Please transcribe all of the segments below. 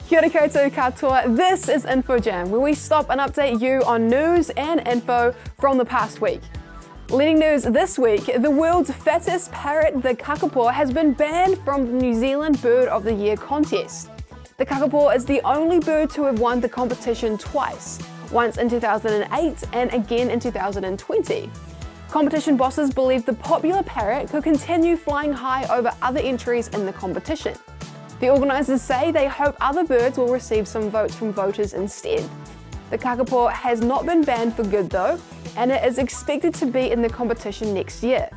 Kia ora koutou katoa. This is InfoJam, where we stop and update you on news and info from the past week. Leading news this week, the world's fattest parrot, the kakapo, has been banned from the New Zealand Bird of the Year contest. The kakapo is the only bird to have won the competition twice, once in 2008 and again in 2020. Competition bosses believe the popular parrot could continue flying high over other entries in the competition. The organisers say they hope other birds will receive some votes from voters instead. The kakapo has not been banned for good though, and it is expected to be in the competition next year.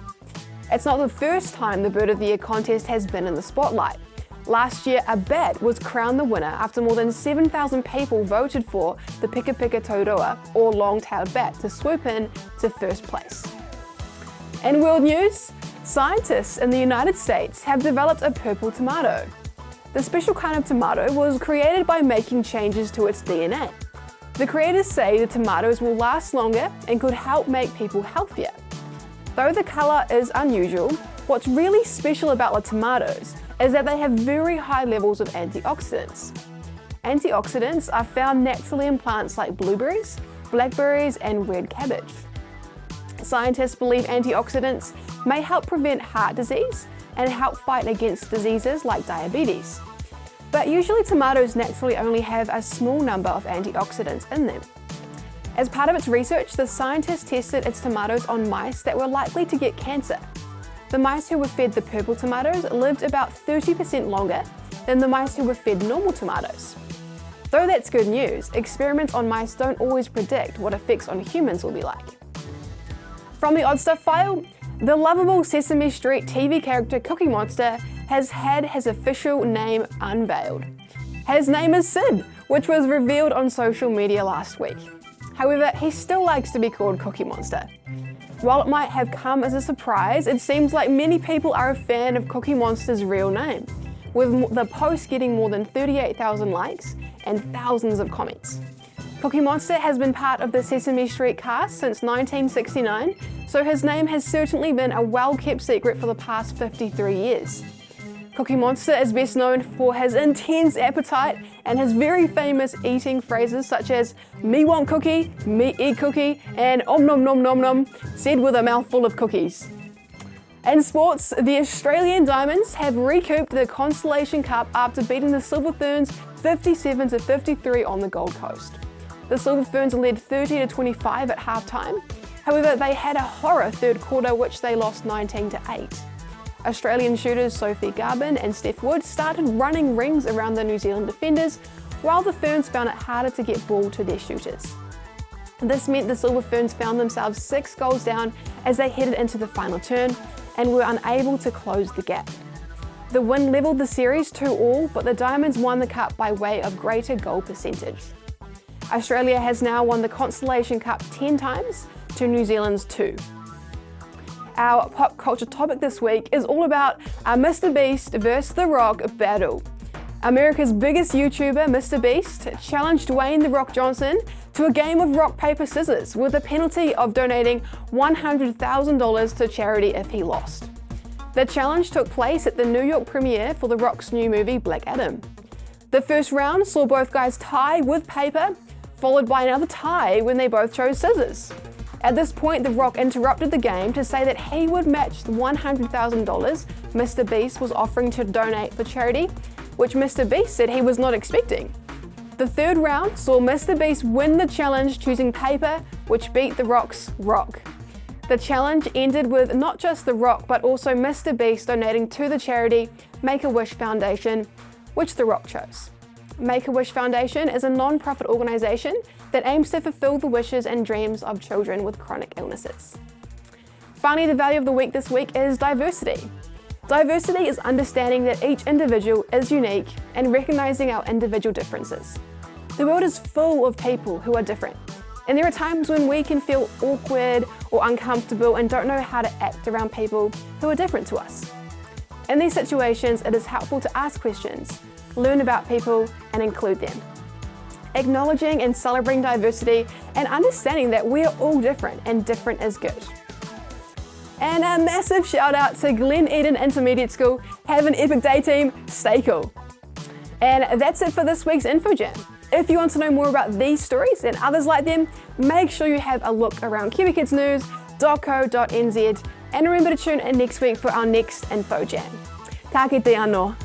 It's not the first time the Bird of the Year contest has been in the spotlight. Last year, a bat was crowned the winner after more than 7,000 people voted for the Pikapika Tauroa, or long-tailed bat, to swoop in to first place. In world news, scientists in the United States have developed a purple tomato. The special kind of tomato was created by making changes to its DNA. The creators say the tomatoes will last longer and could help make people healthier. Though the colour is unusual, what's really special about the tomatoes is that they have very high levels of antioxidants. Antioxidants are found naturally in plants like blueberries, blackberries, and red cabbage. Scientists believe antioxidants may help prevent heart disease and help fight against diseases like diabetes. But usually tomatoes naturally only have a small number of antioxidants in them. As part of its research, the scientists tested its tomatoes on mice that were likely to get cancer. The mice who were fed the purple tomatoes lived about 30% longer than the mice who were fed normal tomatoes. Though that's good news, experiments on mice don't always predict what effects on humans will be like. From the Odd Stuff file, the lovable Sesame Street TV character Cookie Monster has had his official name unveiled. His name is Sid, which was revealed on social media last week. However, he still likes to be called Cookie Monster. While it might have come as a surprise, it seems like many people are a fan of Cookie Monster's real name, with the post getting more than 38,000 likes and thousands of comments. Cookie Monster has been part of the Sesame Street cast since 1969, so his name has certainly been a well-kept secret for the past 53 years. Cookie Monster is best known for his intense appetite and his very famous eating phrases such as "me want cookie," "me eat cookie," and "om nom nom nom nom," said with a mouthful of cookies. In sports, the Australian Diamonds have recouped the Constellation Cup after beating the Silver Ferns 57-53 on the Gold Coast. The Silver Ferns led 30-25 at halftime. However, they had a horror third quarter which they lost 19-8. Australian shooters Sophie Garbin and Steph Wood started running rings around the New Zealand defenders, while the Ferns found it harder to get ball to their shooters. This meant the Silver Ferns found themselves 6 goals down as they headed into the final turn and were unable to close the gap. The win levelled the series 2-2, but the Diamonds won the cup by way of greater goal percentage. Australia has now won the Constellation Cup 10 times to New Zealand's 2. Our pop culture topic this week is all about a Mr. Beast vs. The Rock battle. America's biggest YouTuber, Mr. Beast, challenged Dwayne "The Rock" Johnson to a game of rock, paper, scissors with the penalty of donating $100,000 to charity if he lost. The challenge took place at the New York premiere for The Rock's new movie Black Adam. The first round saw both guys tie with paper, followed by another tie when they both chose scissors. At this point, The Rock interrupted the game to say that he would match the $100,000 Mr. Beast was offering to donate for charity, which Mr. Beast said he was not expecting. The third round saw Mr. Beast win the challenge choosing paper, which beat The Rock's rock. The challenge ended with not just The Rock, but also Mr. Beast donating to the charity Make-A-Wish Foundation, which The Rock chose. Make-A-Wish Foundation is a non-profit organisation that aims to fulfill the wishes and dreams of children with chronic illnesses. Finally, the value of the week this week is diversity. Diversity is understanding that each individual is unique and recognising our individual differences. The world is full of people who are different, and there are times when we can feel awkward or uncomfortable and don't know how to act around people who are different to us. In these situations, it is helpful to ask questions, learn about people, and include them. Acknowledging and celebrating diversity and understanding that we are all different and different is good. And a massive shout out to Glen Eden Intermediate School. Have an epic day, team. Stay cool. And that's it for this week's InfoJam. If you want to know more about these stories and others like them, make sure you have a look around kiwikidsnews.co.nz and remember to tune in next week for our next InfoJam. Tā kite anō.